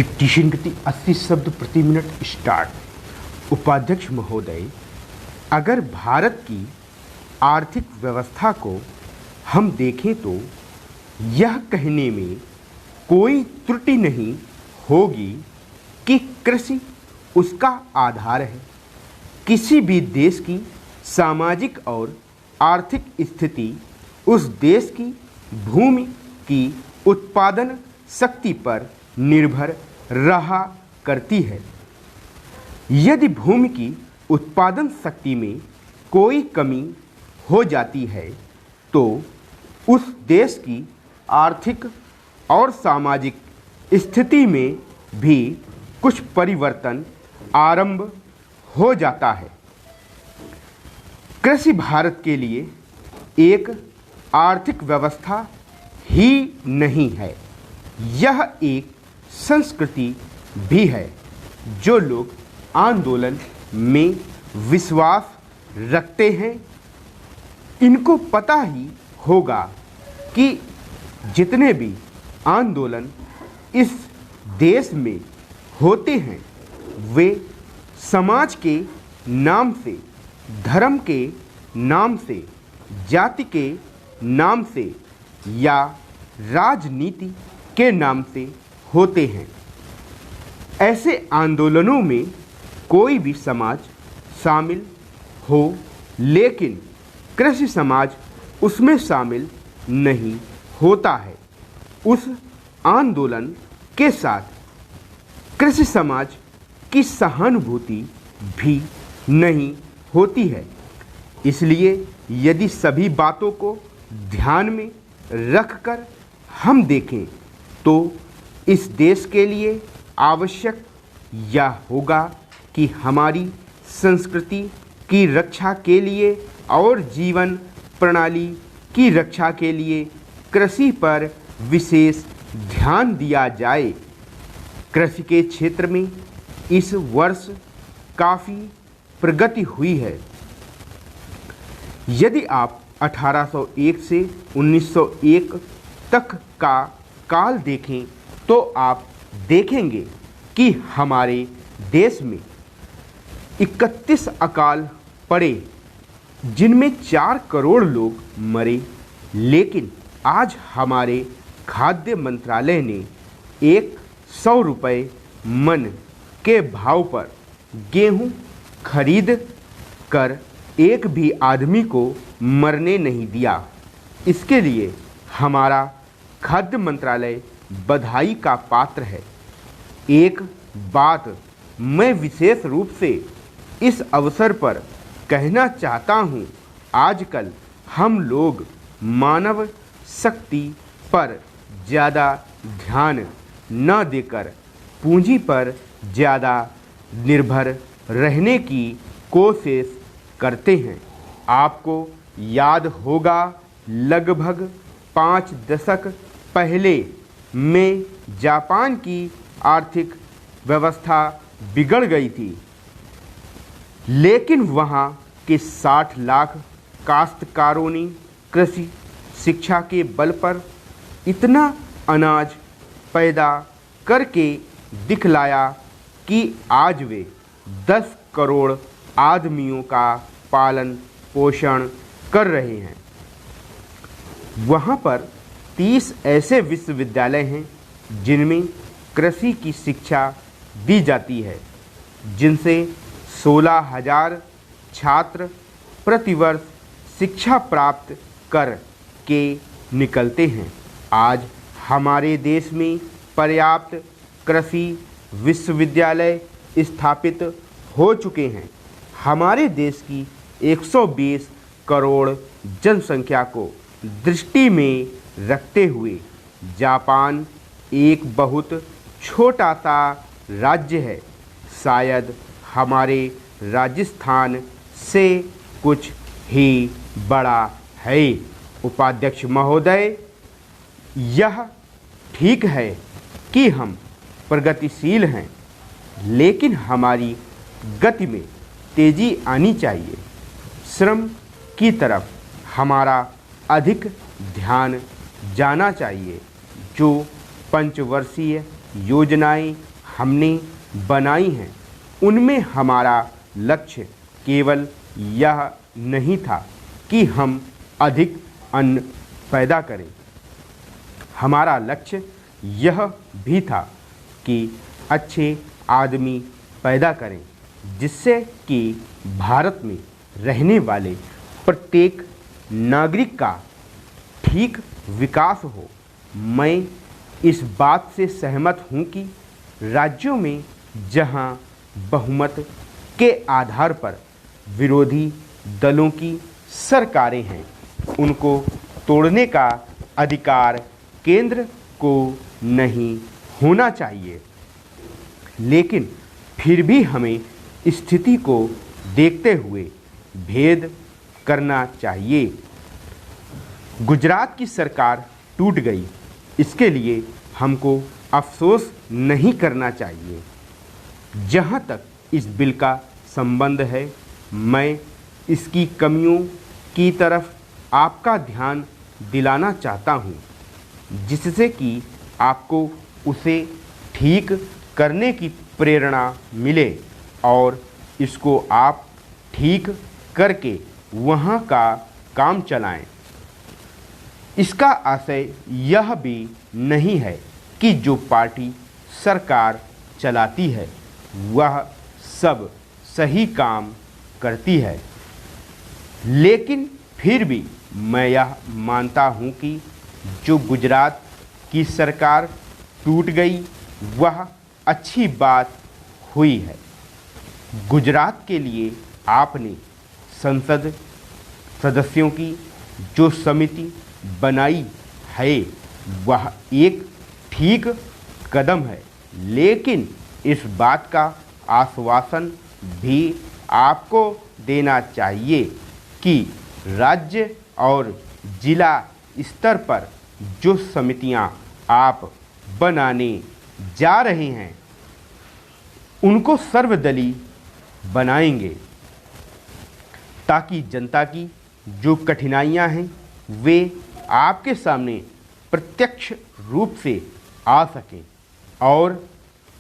Dictation गति 80 शब्द प्रति मिनट स्टार्ट। उपाध्यक्ष महोदय, अगर भारत की आर्थिक व्यवस्था को हम देखें तो यह कहने में कोई त्रुटि नहीं होगी कि कृषि उसका आधार है। किसी भी देश की सामाजिक और आर्थिक स्थिति उस देश की भूमि की उत्पादन शक्ति पर निर्भर रहा करती है। यदि भूमि की उत्पादन शक्ति में कोई कमी हो जाती है तो उस देश की आर्थिक और सामाजिक स्थिति में भी कुछ परिवर्तन आरंभ हो जाता है। कृषि भारत के लिए एक आर्थिक व्यवस्था ही नहीं है, यह एक संस्कृति भी है। जो लोग आंदोलन में विश्वास रखते हैं, इनको पता ही होगा कि जितने भी आंदोलन इस देश में होते हैं वे समाज के नाम से, धर्म के नाम से, जाति के नाम से या राजनीति के नाम से होते हैं। ऐसे आंदोलनों में कोई भी समाज शामिल हो, लेकिन कृषि समाज उसमें शामिल नहीं होता है। उस आंदोलन के साथ कृषि समाज की सहानुभूति भी नहीं होती है। इसलिए यदि सभी बातों को ध्यान में रखकर हम देखें तो इस देश के लिए आवश्यक यह होगा कि हमारी संस्कृति की रक्षा के लिए और जीवन प्रणाली की रक्षा के लिए कृषि पर विशेष ध्यान दिया जाए। कृषि के क्षेत्र में इस वर्ष काफ़ी प्रगति हुई है। यदि आप 1801 से 1901 तक का काल देखें तो आप देखेंगे कि हमारे देश में 31 अकाल पड़े, जिनमें 4 करोड़ लोग मरे। लेकिन आज हमारे खाद्य मंत्रालय ने 100 रुपये मन के भाव पर गेहूं खरीद कर एक भी आदमी को मरने नहीं दिया। इसके लिए हमारा खाद्य मंत्रालय बधाई का पात्र है। एक बात मैं विशेष रूप से इस अवसर पर कहना चाहता हूँ, आजकल हम लोग मानव शक्ति पर ज़्यादा ध्यान न देकर पूंजी पर ज़्यादा निर्भर रहने की कोशिश करते हैं। आपको याद होगा लगभग 5 दशक पहले में जापान की आर्थिक व्यवस्था बिगड़ गई थी, लेकिन वहाँ के 60 लाख काश्तकारों ने कृषि शिक्षा के बल पर इतना अनाज पैदा करके दिखलाया कि आज वे 10 करोड़ आदमियों का पालन पोषण कर रहे हैं। वहाँ पर 30 ऐसे विश्वविद्यालय हैं जिनमें कृषि की शिक्षा दी जाती है, जिनसे 16,000 छात्र प्रतिवर्ष शिक्षा प्राप्त कर के निकलते हैं। आज हमारे देश में पर्याप्त कृषि विश्वविद्यालय स्थापित हो चुके हैं। हमारे देश की 120 करोड़ जनसंख्या को दृष्टि में रखते हुए जापान एक बहुत छोटा सा राज्य है, शायद हमारे राजस्थान से कुछ ही बड़ा है। उपाध्यक्ष महोदय, यह ठीक है कि हम प्रगतिशील हैं, लेकिन हमारी गति में तेजी आनी चाहिए। श्रम की तरफ हमारा अधिक ध्यान जाना चाहिए। जो पंचवर्षीय योजनाएं हमने बनाई हैं उनमें हमारा लक्ष्य केवल यह नहीं था कि हम अधिक अन्न पैदा करें, हमारा लक्ष्य यह भी था कि अच्छे आदमी पैदा करें जिससे कि भारत में रहने वाले प्रत्येक नागरिक का ठीक विकास हो। मैं इस बात से सहमत हूँ कि राज्यों में जहाँ बहुमत के आधार पर विरोधी दलों की सरकारें हैं, उनको तोड़ने का अधिकार केंद्र को नहीं होना चाहिए, लेकिन फिर भी हमें स्थिति को देखते हुए भेद करना चाहिए। गुजरात की सरकार टूट गई, इसके लिए हमको अफसोस नहीं करना चाहिए। जहाँ तक इस बिल का संबंध है, मैं इसकी कमियों की तरफ आपका ध्यान दिलाना चाहता हूँ, जिससे कि आपको उसे ठीक करने की प्रेरणा मिले और इसको आप ठीक करके वहाँ का काम चलाएं। इसका आशय यह भी नहीं है कि जो पार्टी सरकार चलाती है वह सब सही काम करती है, लेकिन फिर भी मैं यह मानता हूँ कि जो गुजरात की सरकार टूट गई वह अच्छी बात हुई है। गुजरात के लिए आपने संसद सदस्यों की जो समिति बनाई है वह एक ठीक कदम है, लेकिन इस बात का आश्वासन भी आपको देना चाहिए कि राज्य और जिला स्तर पर जो समितियां आप बनाने जा रहे हैं उनको सर्वदलीय बनाएंगे, ताकि जनता की जो कठिनाइयां हैं वे आपके सामने प्रत्यक्ष रूप से आ सकें और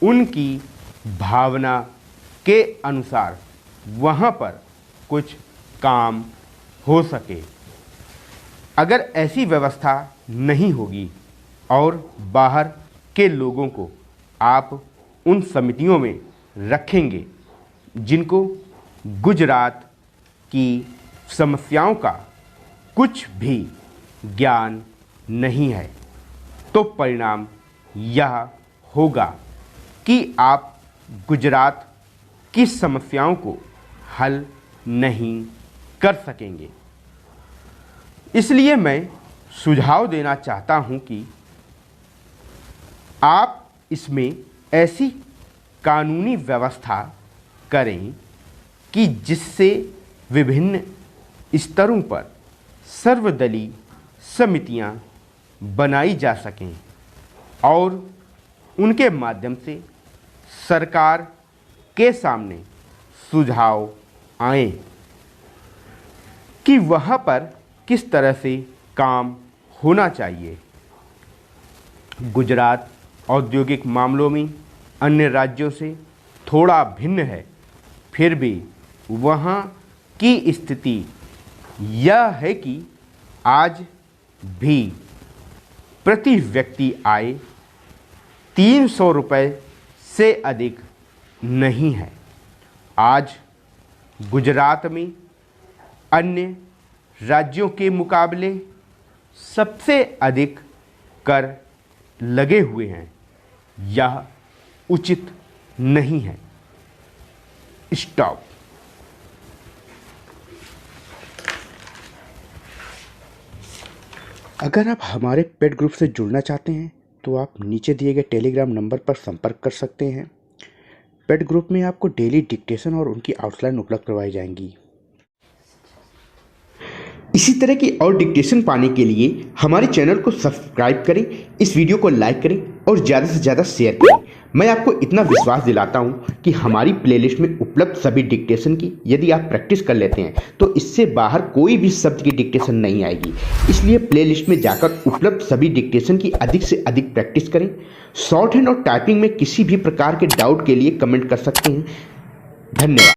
उनकी भावना के अनुसार वहाँ पर कुछ काम हो सके। अगर ऐसी व्यवस्था नहीं होगी और बाहर के लोगों को आप उन समितियों में रखेंगे जिनको गुजरात की समस्याओं का कुछ भी ज्ञान नहीं है, तो परिणाम यह होगा कि आप गुजरात की समस्याओं को हल नहीं कर सकेंगे। इसलिए मैं सुझाव देना चाहता हूं कि आप इसमें ऐसी कानूनी व्यवस्था करें कि जिससे विभिन्न स्तरों पर सर्वदलीय समितियां बनाई जा सकें और उनके माध्यम से सरकार के सामने सुझाव आए कि वहाँ पर किस तरह से काम होना चाहिए। गुजरात औद्योगिक मामलों में अन्य राज्यों से थोड़ा भिन्न है, फिर भी वहाँ की स्थिति यह है कि आज भी प्रति व्यक्ति आय 300 रुपये से अधिक नहीं है। आज गुजरात में अन्य राज्यों के मुकाबले सबसे अधिक कर लगे हुए हैं। यह उचित नहीं है। स्टॉप। अगर आप हमारे पेड ग्रुप से जुड़ना चाहते हैं तो आप नीचे दिए गए टेलीग्राम नंबर पर संपर्क कर सकते हैं। पेड ग्रुप में आपको डेली डिक्टेशन और उनकी आउटलाइन उपलब्ध करवाई जाएंगी। इसी तरह की और डिक्टेशन पाने के लिए हमारे चैनल को सब्सक्राइब करें, इस वीडियो को लाइक करें और ज़्यादा से ज़्यादा शेयर करें। मैं आपको इतना विश्वास दिलाता हूं कि हमारी प्लेलिस्ट में उपलब्ध सभी डिक्टेशन की यदि आप प्रैक्टिस कर लेते हैं तो इससे बाहर कोई भी शब्द की डिक्टेशन नहीं आएगी। इसलिए प्लेलिस्ट में जाकर उपलब्ध सभी डिक्टेशन की अधिक से अधिक प्रैक्टिस करें। शॉर्ट हैंड और टाइपिंग में किसी भी प्रकार के डाउट के लिए कमेंट कर सकते हैं। धन्यवाद।